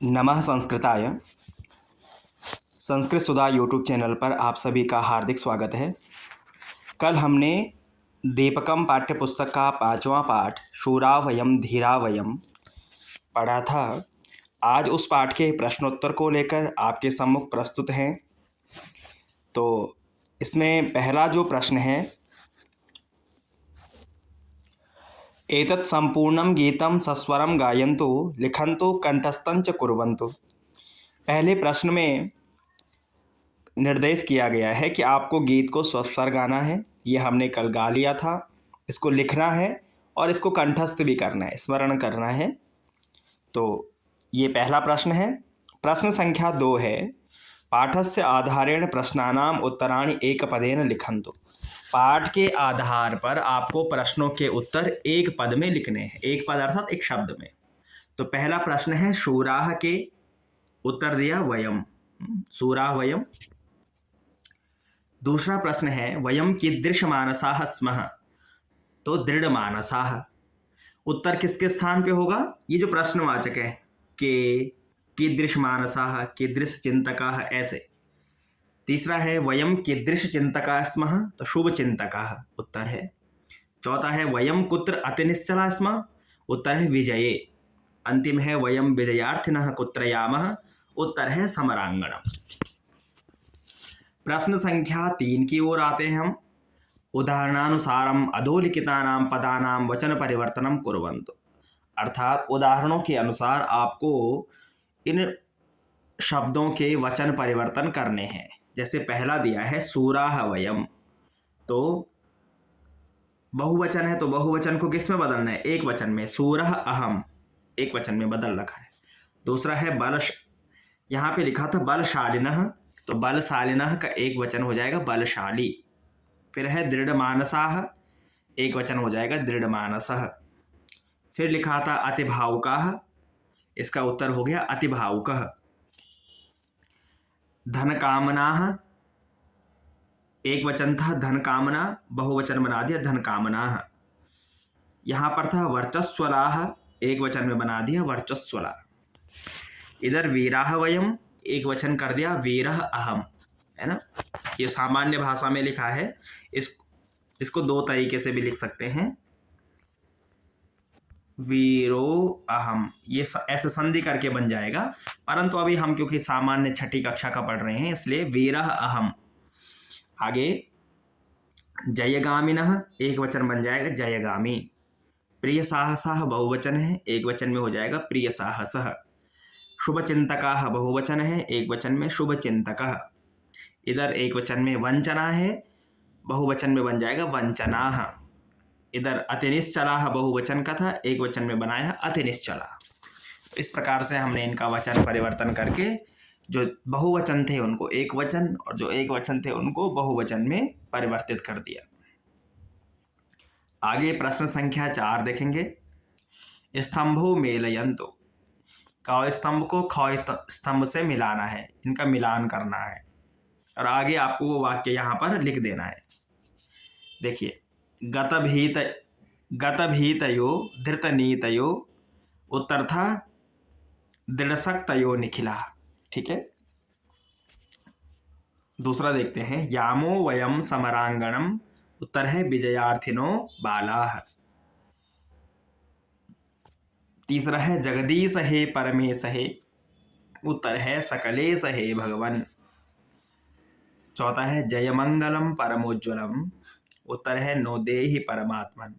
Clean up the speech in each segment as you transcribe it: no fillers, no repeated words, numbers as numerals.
नमः संस्कृताय। संस्कृत सुधा YouTube channel पर आप सभी का हार्दिक स्वागत है। कल हमने दीपकम पाठ्यपुस्तक का 5वां पाठ शूरा वयम धीरा वयम पढ़ा था। आज उस पाठ के प्रश्नोत्तर को लेकर आपके सम्मुख प्रस्तुत हैं। तो इसमें पहला जो प्रश्न है, एतत् संपूर्णं गीतं सस्वरं गायन्तु लिखन्तु कंठस्थं च कुर्वन्तु। पहले प्रश्न में निर्देश किया गया है कि आपको गीत को स्वर गाना है। ये हमने कल गा लिया था। इसको लिखना है और इसको कंठस्थ भी करना है, स्मरण करना है। तो ये पहला प्रश्न है। प्रश्न संख्या 2 है, पाठस्य आधारेण प्रश्नानाम उत्तराणि एकपदेन लिखन्तु। पाठ के आधार पर आपको प्रश्नों के उत्तर एक पद में लिखने हैं। एक पद अर्थात एक शब्द में। तो पहला प्रश्न है शूराह के, उत्तर दिया वयम, शूरा वयम। दूसरा प्रश्न है वयम कीदृश मानसाः स्मः, तो दृढ़ मानसाः। उत्तर किसके स्थान पे होगा? ये जो प्रश्नवाचक है के, कीदृश मानसाः, कीदृश चिंतकाः, ऐसे। तीसरा है वयम कीदृश चिंतकाः स्मः, तो शुभ चिंतकाः उत्तर है। चौथा है वयम कुत्र अतिनिश्चला स्मः, उत्तर है विजये। अंतिम है वयम विजयार्थिनः कुत्र यामः, उत्तर है समरांगणम। प्रश्न संख्या 3 की ओर आते हैं हम। उदाहरणानुसारम अधोलिखितानां पदानां वचन परिवर्तनम कुर्वन्तु। अर्थात उदाहरणों के अनुसार आपको इन शब्दों के वचन परिवर्तन करने हैं। जैसे पहला दिया है सूराह वयम, तो बहुवचन है, तो बहुवचन को किस में बदलना है? एक वचन में। सूरह अहम, एक वचन में बदल रखा है। दूसरा है यहाँ पे लिखा था बलशालिनः, तो बलशालिनः का एक वचन हो जाएगा बलशाली। फिर है दृढ़ मानसाः, एक वचन हो जाएगा दृढ़ मानसः। फिर लिखा था अतिभावुकाः, इसका उत्तर हो गया अतिभावुकः। धन कामनाः, एक वचन था धन कामना, बहुवचन बना दिया धन कामनाः। यहाँ पर था वर्चस्वलाः, एक वचन में बना दिया वर्चस्वला। इधर वीराः वयम, एक वचन कर दिया वीरः अहम, है ना। ये सामान्य भाषा में लिखा है। इसको दो तरीके से भी लिख सकते हैं, वीरो अहम, ये ऐसे संधि करके बन जाएगा। परंतु अभी हम क्योंकि सामान्य छठी कक्षा का पढ़ रहे हैं, इसलिए वीरः अहम। आगे जयगामिनः, एक वचन बन जाएगा जयगामी। प्रिय साहसः बहुवचन है, एक वचन में हो जाएगा प्रिय साहसः। शुभ चिंतकाः बहुवचन है, एक वचन में शुभ चिंतकः। इधर एक वचन में वंचना है, बहुवचन में बन जाएगा वंचनाः। इधर अतिनिश्चलाः बहुवचन का था, एक वचन में बनाया अतिनिश्चला। इस प्रकार से हमने इनका वचन परिवर्तन करके जो बहुवचन थे उनको एक वचन और जो एक वचन थे उनको बहुवचन में परिवर्तित कर दिया। आगे प्रश्न संख्या 4 देखेंगे। स्तंभो मेलयन्तु, क स्तंभ को ख स्तंभ से मिलाना है, इनका मिलान करना है और आगे आपको वो वाक्य यहाँ पर लिख देना है। देखिए, गतभीतयो धृतनीतयो, उत्तर था दृढ़शक्तयो निखिला। ठीक है। दूसरा देखते हैं, यामो वयम समरांगणम, उत्तर है विजयार्थिनो बालाः। तीसरा है जगदीश हे परमेश हे, उत्तर है सकलेश हे भगवन। चौथा है जयमंगलम परमोज्वलम, उत्तर है नो देहि परमात्मन।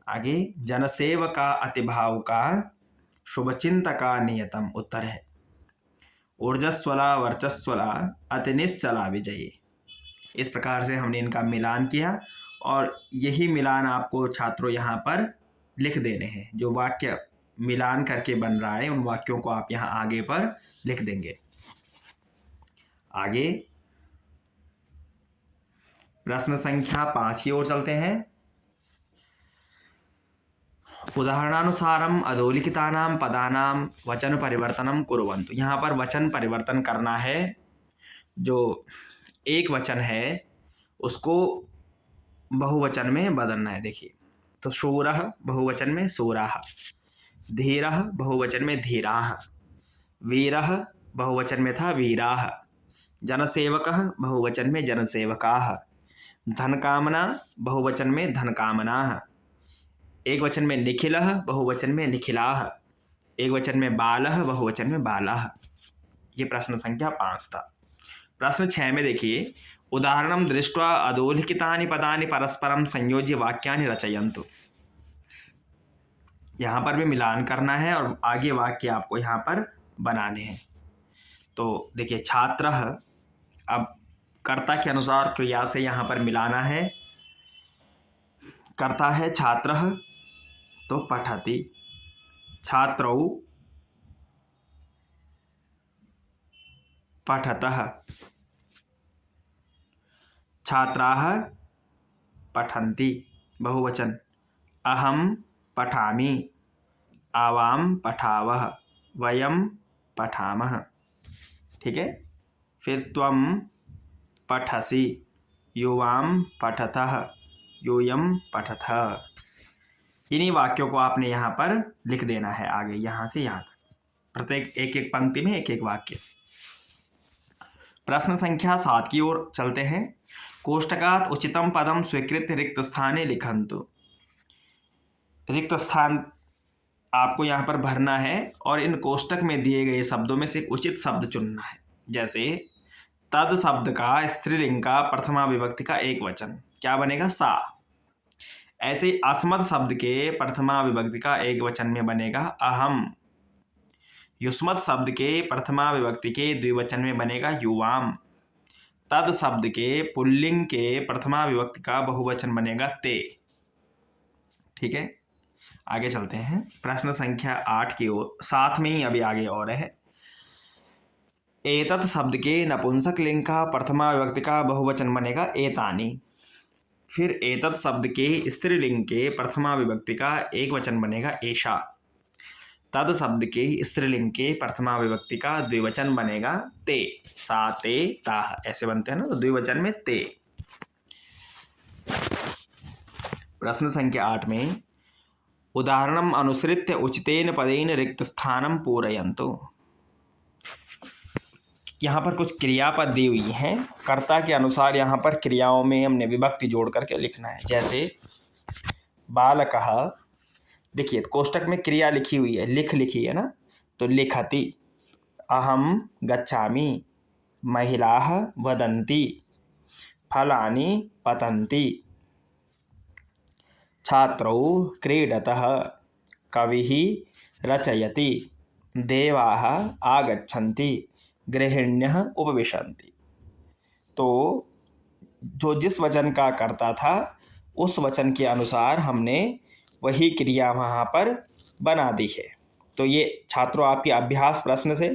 आगे जनसेवका अतिभावुका शुभचिंतका नियतम, उत्तर है ऊर्जस्वला वर्चस्वला अतिनिश्चला विजयी। इस प्रकार से हमने इनका मिलान किया और यही मिलान आपको छात्रों यहाँ पर लिख देने हैं। जो वाक्य मिलान करके बन रहा है उन वाक्यों को आप यहाँ आगे पर लिख देंगे। आगे प्रश्न संख्या 5 की ओर चलते हैं। उदाहरणानुसारम अधोलिखितानां पदानां वचन परिवर्तनम कुर्वन्तु। यहाँ पर वचन परिवर्तन करना है। जो एक वचन है उसको बहुवचन में बदलना है। देखिए, तो शूरः बहुवचन में शूराः, धीरः बहुवचन में धीराः, वीरः बहुवचन में था वीराः, जनसेवकः बहुवचन में जनसेवकाः, धनकामना बहुवचन में धनकामनाः, एक वचन में निखिलः बहुवचन में निखिलाः, एक वचन में बालः बहुवचन में बालाः। ये प्रश्न संख्या 5 था। प्रश्न 6 में देखिए, उदाहरणं दृष्ट्वा अधोलिखितानि पदानि परस्परं संयोज्य वाक्यानि रचयन्तु। यहाँ पर भी मिलान करना है और आगे वाक्य आपको यहाँ पर बनाने हैं। तो देखिए, छात्रः, अब कर्ता के अनुसार क्रिया से यहाँ पर मिलाना है। कर्ता है छात्रः, तो पठति, छात्रौ पठतः, छात्राः पठन्ति, बहुवचन, अहं पठामि, आवां पठावः, वयं पठामः। ठीक है। फिर त्वं पठसि, युवां पठतः, यूयं पठतः। इन्हीं वाक्यों को आपने यहाँ पर लिख देना है आगे, यहाँ से यहाँ तक, प्रत्येक एक एक पंक्ति में एक एक वाक्य। प्रश्न संख्या 7 की ओर चलते हैं। कोष्टकात् उचितं पदं स्वीकृत्य रिक्त स्थाने लिखन्तु। रिक्त स्थान आपको यहाँ पर भरना है और इन कोष्टक में दिए गए शब्दों में से एक उचित शब्द चुनना है। जैसे तद शब्द का स्त्रीलिंग का प्रथमा विभक्ति का एक वचन क्या बनेगा? सा। ऐसे अस्मत् शब्द के प्रथमा विभक्ति का एक वचन में बनेगा अहम। युष्मत् शब्द के प्रथमा विभक्ति के द्विवचन में बनेगा युवाम। तद शब्द के पुल्लिंग के प्रथमा विभक्ति का बहुवचन बनेगा ते। ठीक है, आगे चलते हैं। प्रश्न संख्या 8 की ओर, साथ में ही अभी आगे और है। एतत् शब्द के नपुंसक लिंग का प्रथमा विभक्ति का बहुवचन बनेगा एतानि। फिर एतत् शब्द के स्त्रीलिंग के प्रथमा विभक्ति का एक वचन बनेगा एषा। तद शब्द के स्त्रीलिंग के प्रथमा विभक्ति का द्विवचन बनेगा ते, सा ते ताः, ऐसे बनते हैं ना, तो द्विवचन में ते। प्रश्न संख्या 8 में उदाहरणम अनुसृत्य उचितेन पदेन रिक्त स्थानम पूरयन्तु। यहाँ पर कुछ क्रियापद दी हुई हैं, कर्ता के अनुसार यहाँ पर क्रियाओं में हमने विभक्ति जोड़ करके लिखना है। जैसे बालकः, देखिए कोष्टक में क्रिया लिखी हुई है, लिखी है ना, तो लिखति, अहम गच्छामि, महिलाः वदन्ति, फलानि पतन्ति, छात्रौ क्रीडतः, कविः रचयति, देवाः आगच्छन्ति, गृहिण्यः उपविशन्ति। तो जो जिस वचन का कर्ता था उस वचन के अनुसार हमने वही क्रिया वहाँ पर बना दी है। तो ये छात्रों आपके अभ्यास प्रश्न से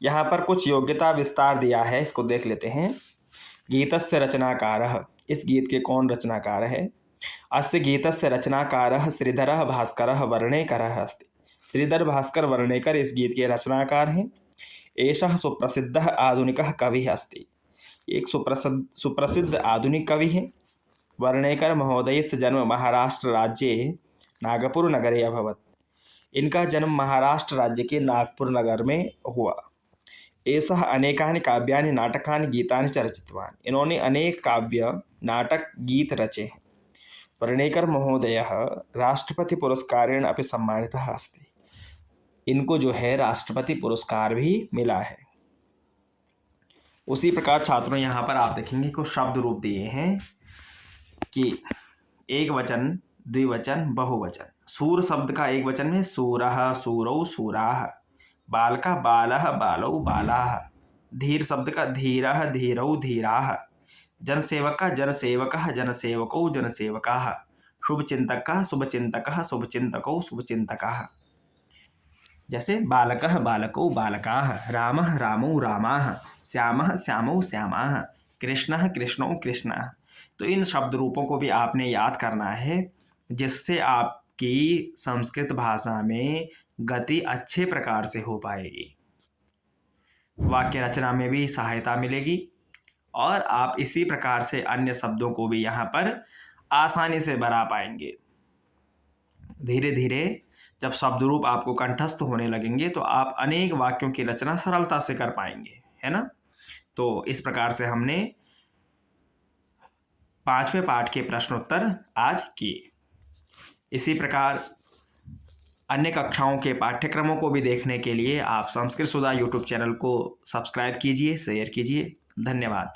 यहाँ पर कुछ योग्यता विस्तार दिया है, इसको देख लेते हैं। गीतस्य रचनाकारः, इस गीत के कौन रचनाकार है? अस्य गीतस्य रचनाकारः श्रीधरः भास्करः वर्णेकरः अस्ति। श्रीधर भास्कर वर्णेकर इस गीत के रचनाकार हैं। एषः सुप्रसिद्धः आधुनिकः कविः अस्ति। एक सुप्रसिद्ध आधुनिक कवि हैं। वर्णेकर महोदयस्य जन्म महाराष्ट्र राज्ये नागपुर नगरे अभवत्। इनका जन्म महाराष्ट्र राज्य के नागपुर नगर में हुआ। एषः अनेकानि काव्यानि नाटकानि गीतानि च रचितवान्। इन्होंने अनेक काव्य नाटक गीत रचे हैं। वर्णेकर महोदयः राष्ट्रपति पुरस्कारेण अपि सम्मानितः अस्ति। इनको जो है राष्ट्रपति पुरस्कार भी मिला है। उसी प्रकार छात्रों यहाँ पर आप देखेंगे कुछ शब्द रूप दिए हैं कि एक वचन, द्विवचन, बहुवचन। सूर शब्द का एक वचन में सूरः, सूरौ, सूराः। बाल का बालः, बालौ, बालाः। धीर शब्द का धीरः, धीरौ, धीराः। जनसेवक का जनसेवकः, जनसेवकौ, जनसेवकाः। शुभचिंतक का शुभचिंतकः, शुभचिंतकौ, शुभचिंतकाः। जैसे बालकः, बालकौ, बालकाः। रामः, रामौ, रामाः। श्यामः, श्यामौ, श्यामाः। कृष्णः, कृष्णौ, कृष्णाः। तो इन शब्द रूपों को भी आपने याद करना है, जिससे आपकी संस्कृत भाषा में गति अच्छे प्रकार से हो पाएगी, वाक्य रचना में भी सहायता मिलेगी और आप इसी प्रकार से अन्य शब्दों को भी यहाँ पर आसानी से बना पाएंगे। धीरे धीरे जब शब्द रूप आपको कंठस्थ होने लगेंगे तो आप अनेक वाक्यों की रचना सरलता से कर पाएंगे, है ना। तो इस प्रकार से हमने 5वें पाठ के प्रश्नोत्तर आज किए। इसी प्रकार अन्य कक्षाओं के पाठ्यक्रमों को भी देखने के लिए आप संस्कृत सुधा यूट्यूब चैनल को सब्सक्राइब कीजिए, शेयर कीजिए। धन्यवाद।